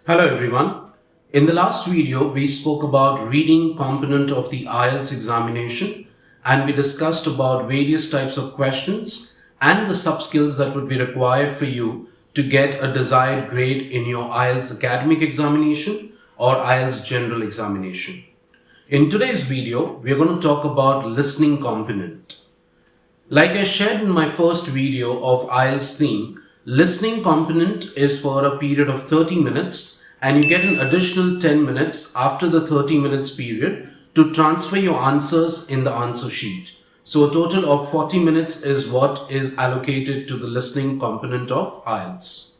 Hello everyone. In the last video, we spoke about reading component of the IELTS examination and we discussed about various types of questions and the sub-skills that would be required for you to get a desired grade in your IELTS academic examination or IELTS general examination. In today's video, we are going to talk about listening component. Like I shared in my first video of IELTS theme, listening component is for a period of 30 minutes and you get an additional 10 minutes after the 30 minutes period to transfer your answers in the answer sheet. So a total of 40 minutes is what is allocated to the listening component of IELTS.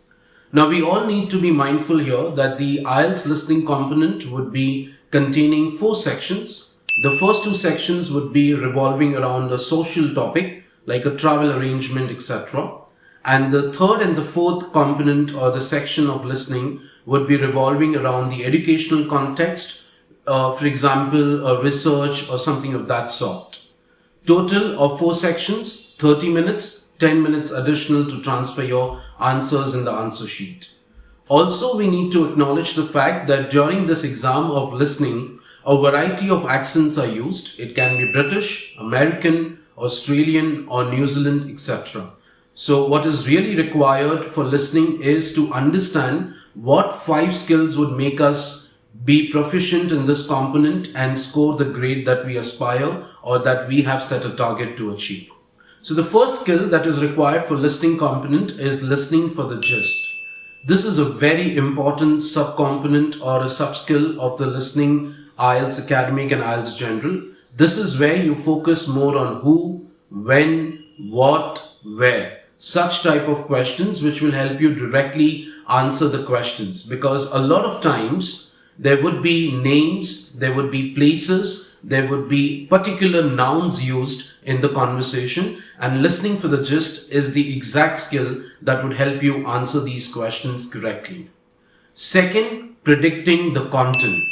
Now we all need to be mindful here that the IELTS listening component would be containing 4 sections. The first 2 sections would be revolving around a social topic like a travel arrangement, etc. And the third and the fourth component or the section of listening would be revolving around the educational context, for example, research or something of that sort. Total of 4 sections, 30 minutes, 10 minutes additional to transfer your answers in the answer sheet. Also, we need to acknowledge the fact that during this exam of listening, a variety of accents are used. It can be British, American, Australian or New Zealand, etc. So what is really required for listening is to understand what 5 skills would make us be proficient in this component and score the grade that we aspire or that we have set a target to achieve. So the first skill that is required for listening component is listening for the gist. This is a very important subcomponent or a sub-skill of the listening IELTS academic and IELTS general. This is where you focus more on who, when, what, where. Such type of questions which will help you directly answer the questions, because a lot of times there would be names, there would be places, there would be particular nouns used in the conversation, and listening for the gist is the exact skill that would help you answer these questions correctly. Second, predicting the content.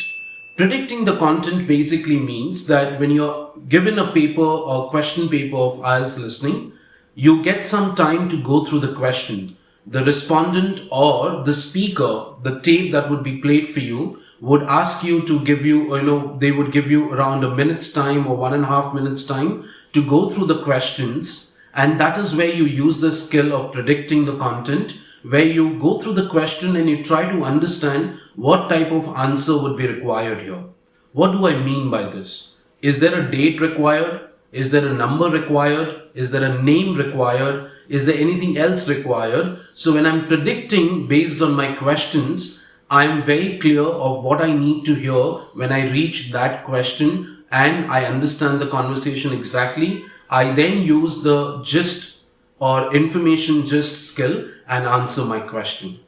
Predicting the content basically means that when you're given a paper or question paper of IELTS listening, you get some time to go through the question. The respondent or the speaker, the tape that would be played for you, would ask you to give you, they would give you around a minute's time or 1.5 minutes time to go through the questions. And that is where you use the skill of predicting the content, where you go through the question and you try to understand what type of answer would be required here. What do I mean by this? Is there a date required? Is there a number required? Is there a name required? Is there anything else required? So when I'm predicting based on my questions, I'm very clear of what I need to hear when I reach that question and I understand the conversation exactly. I then use the gist or information gist skill and answer my question.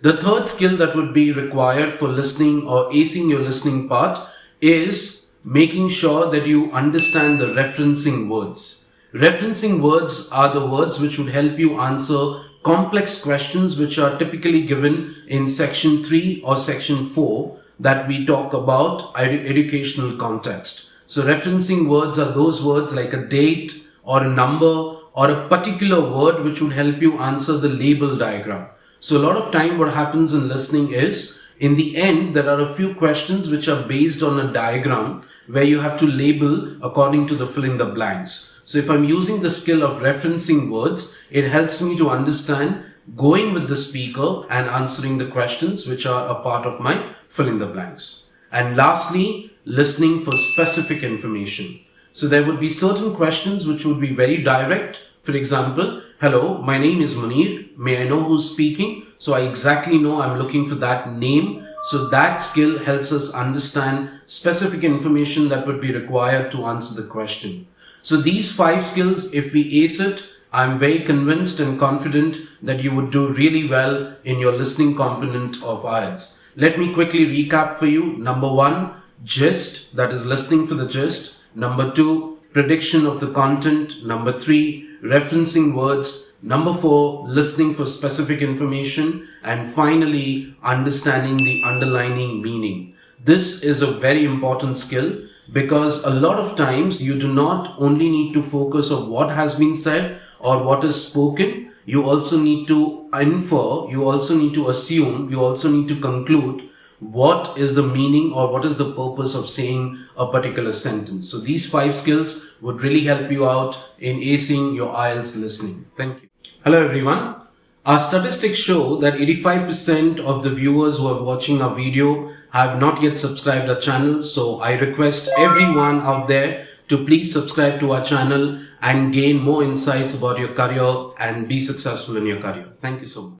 The third skill that would be required for listening or acing your listening part is making sure that you understand the referencing words. Referencing words are the words which would help you answer complex questions which are typically given in section 3 or section 4 that we talk about educational context. So referencing words are those words like a date or a number or a particular word which would help you answer the label diagram. So a lot of time what happens in listening is, in the end, there are a few questions which are based on a diagram where you have to label according to the fill in the blanks. So if I'm using the skill of referencing words, it helps me to understand going with the speaker and answering the questions which are a part of my fill in the blanks. And lastly, listening for specific information. So there would be certain questions which would be very direct. For example, hello, my name is Munir. May I know who's speaking? So I exactly know I'm looking for that name. So that skill helps us understand specific information that would be required to answer the question. So these 5 skills, if we ace it, I'm very convinced and confident that you would do really well in your listening component of IELTS. Let me quickly recap for you. Number 1, gist, that is listening for the gist. Number 2, prediction of the content. Number 3, referencing words. Number 4, listening for specific information. And finally, understanding the underlying meaning. This is a very important skill because a lot of times you do not only need to focus on what has been said or what is spoken. You also need to infer, you also need to assume, you also need to conclude what is the meaning or what is the purpose of saying a particular sentence. So these 5 skills would really help you out in acing your IELTS listening. Thank you. Hello everyone. Our statistics show that 85% of the viewers who are watching our video have not yet subscribed our channel. So I request everyone out there to please subscribe to our channel and gain more insights about your career and be successful in your career. Thank you so much.